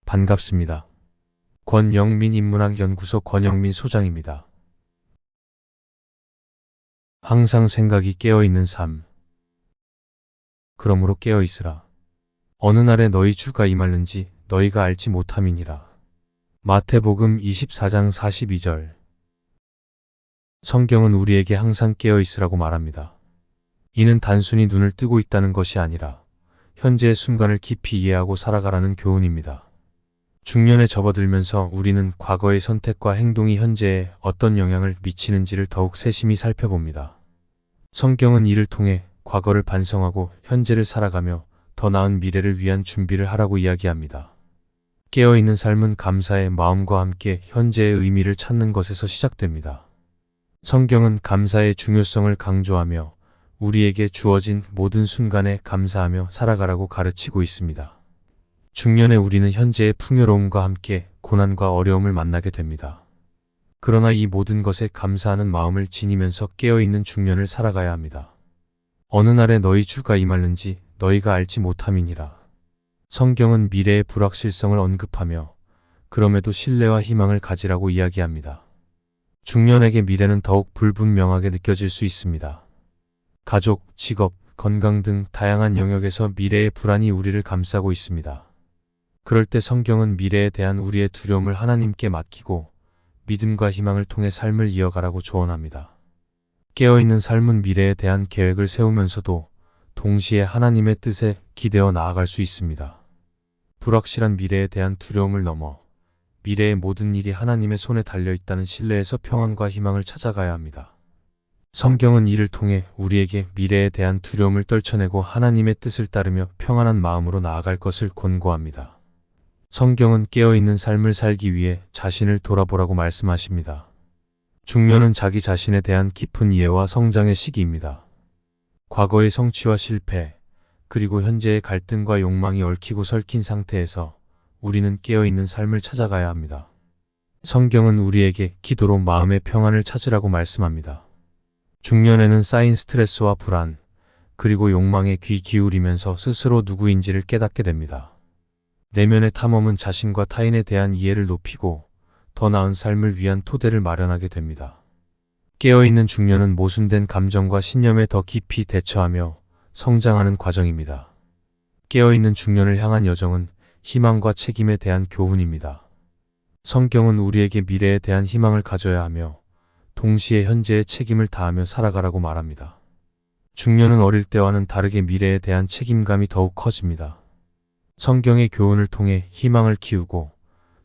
반갑습니다. 권영민 인문학연구소 권영민 소장입니다. 항상 생각이 깨어있는 삶. 그러므로 깨어있으라. 어느 날에 너희 주가 임하는지 너희가 알지 못함이니라. 마태복음 24장 42절. 성경은 우리에게 항상 깨어있으라고 말합니다. 이는 단순히 눈을 뜨고 있다는 것이 아니라 현재의 순간을 깊이 이해하고 살아가라는 교훈입니다. 중년에 접어들면서 우리는 과거의 선택과 행동이 현재에 어떤 영향을 미치는지를 더욱 세심히 살펴봅니다. 성경은 이를 통해 과거를 반성하고 현재를 살아가며 더 나은 미래를 위한 준비를 하라고 이야기합니다. 깨어있는 삶은 감사의 마음과 함께 현재의 의미를 찾는 것에서 시작됩니다. 성경은 감사의 중요성을 강조하며 우리에게 주어진 모든 순간에 감사하며 살아가라고 가르치고 있습니다. 중년에 우리는 현재의 풍요로움과 함께 고난과 어려움을 만나게 됩니다. 그러나 이 모든 것에 감사하는 마음을 지니면서 깨어있는 중년을 살아가야 합니다. 어느 날에 너희 주가 임하는지 너희가 알지 못함이니라. 성경은 미래의 불확실성을 언급하며 그럼에도 신뢰와 희망을 가지라고 이야기합니다. 중년에게 미래는 더욱 불분명하게 느껴질 수 있습니다. 가족, 직업, 건강 등 다양한 영역에서 미래의 불안이 우리를 감싸고 있습니다. 그럴 때 성경은 미래에 대한 우리의 두려움을 하나님께 맡기고 믿음과 희망을 통해 삶을 이어가라고 조언합니다. 깨어있는 삶은 미래에 대한 계획을 세우면서도 동시에 하나님의 뜻에 기대어 나아갈 수 있습니다. 불확실한 미래에 대한 두려움을 넘어 미래의 모든 일이 하나님의 손에 달려있다는 신뢰에서 평안과 희망을 찾아가야 합니다. 성경은 이를 통해 우리에게 미래에 대한 두려움을 떨쳐내고 하나님의 뜻을 따르며 평안한 마음으로 나아갈 것을 권고합니다. 성경은 깨어있는 삶을 살기 위해 자신을 돌아보라고 말씀하십니다. 중년은 자기 자신에 대한 깊은 이해와 성장의 시기입니다. 과거의 성취와 실패, 그리고 현재의 갈등과 욕망이 얽히고 설킨 상태에서 우리는 깨어있는 삶을 찾아가야 합니다. 성경은 우리에게 기도로 마음의 평안을 찾으라고 말씀합니다. 중년에는 쌓인 스트레스와 불안, 그리고 욕망에 귀 기울이면서 스스로 누구인지를 깨닫게 됩니다. 내면의 탐험은 자신과 타인에 대한 이해를 높이고 더 나은 삶을 위한 토대를 마련하게 됩니다. 깨어있는 중년은 모순된 감정과 신념에 더 깊이 대처하며 성장하는 과정입니다. 깨어있는 중년을 향한 여정은 희망과 책임에 대한 교훈입니다. 성경은 우리에게 미래에 대한 희망을 가져야 하며 동시에 현재의 책임을 다하며 살아가라고 말합니다. 중년은 어릴 때와는 다르게 미래에 대한 책임감이 더욱 커집니다. 성경의 교훈을 통해 희망을 키우고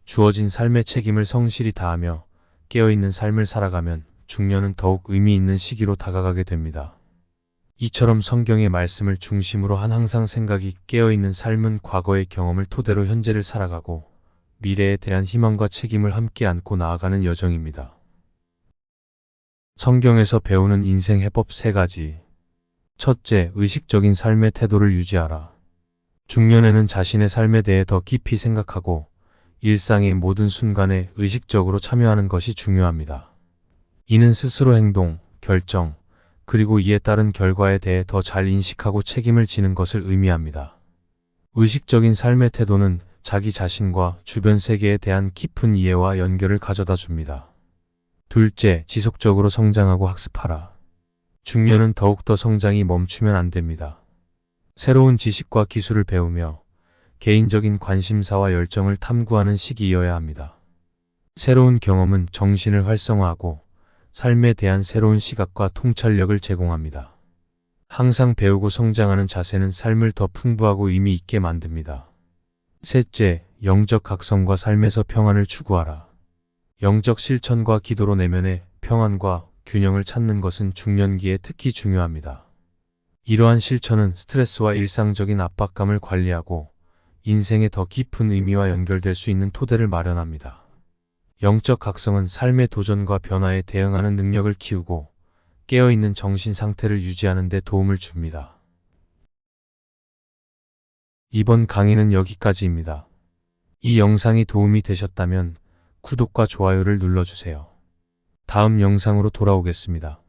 주어진 삶의 책임을 성실히 다하며 깨어있는 삶을 살아가면 중년은 더욱 의미 있는 시기로 다가가게 됩니다. 이처럼 성경의 말씀을 중심으로 한 항상 생각이 깨어있는 삶은 과거의 경험을 토대로 현재를 살아가고 미래에 대한 희망과 책임을 함께 안고 나아가는 여정입니다. 성경에서 배우는 인생 해법 3가지. 첫째, 의식적인 삶의 태도를 유지하라. 중년에는 자신의 삶에 대해 더 깊이 생각하고 일상의 모든 순간에 의식적으로 참여하는 것이 중요합니다. 이는 스스로 행동, 결정, 그리고 이에 따른 결과에 대해 더 잘 인식하고 책임을 지는 것을 의미합니다. 의식적인 삶의 태도는 자기 자신과 주변 세계에 대한 깊은 이해와 연결을 가져다 줍니다. 둘째, 지속적으로 성장하고 학습하라. 중년은 더욱더 성장이 멈추면 안 됩니다. 새로운 지식과 기술을 배우며 개인적인 관심사와 열정을 탐구하는 시기여야 합니다. 새로운 경험은 정신을 활성화하고 삶에 대한 새로운 시각과 통찰력을 제공합니다. 항상 배우고 성장하는 자세는 삶을 더 풍부하고 의미 있게 만듭니다. 셋째, 영적 각성과 삶에서 평안을 추구하라. 영적 실천과 기도로 내면의 평안과 균형을 찾는 것은 중년기에 특히 중요합니다. 이러한 실천은 스트레스와 일상적인 압박감을 관리하고 인생의 더 깊은 의미와 연결될 수 있는 토대를 마련합니다. 영적 각성은 삶의 도전과 변화에 대응하는 능력을 키우고 깨어있는 정신 상태를 유지하는 데 도움을 줍니다. 이번 강의는 여기까지입니다. 이 영상이 도움이 되셨다면 구독과 좋아요를 눌러주세요. 다음 영상으로 돌아오겠습니다.